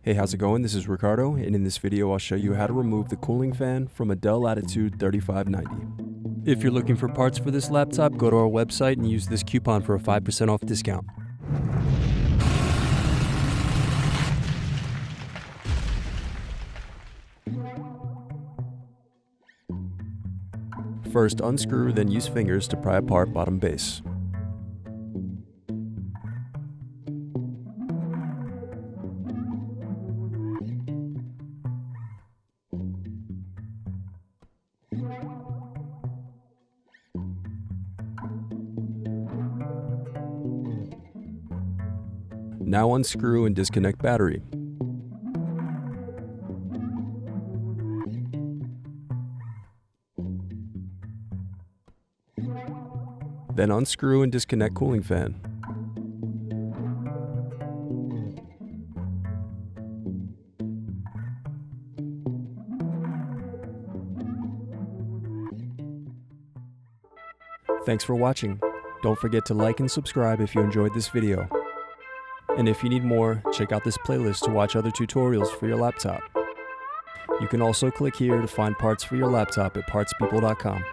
Hey, how's it going? This is Ricardo, and in this video I'll show you how to remove the cooling fan from a Dell Latitude 3590. If you're looking for parts for this laptop, go to our website and use this coupon for a 5% off discount. First, unscrew, then use fingers to pry apart bottom base. Now unscrew and disconnect battery. Then unscrew and disconnect cooling fan. Thanks for watching. Don't forget to like and subscribe if you enjoyed this video. And if you need more, check out this playlist to watch other tutorials for your laptop. You can also click here to find parts for your laptop at partspeople.com.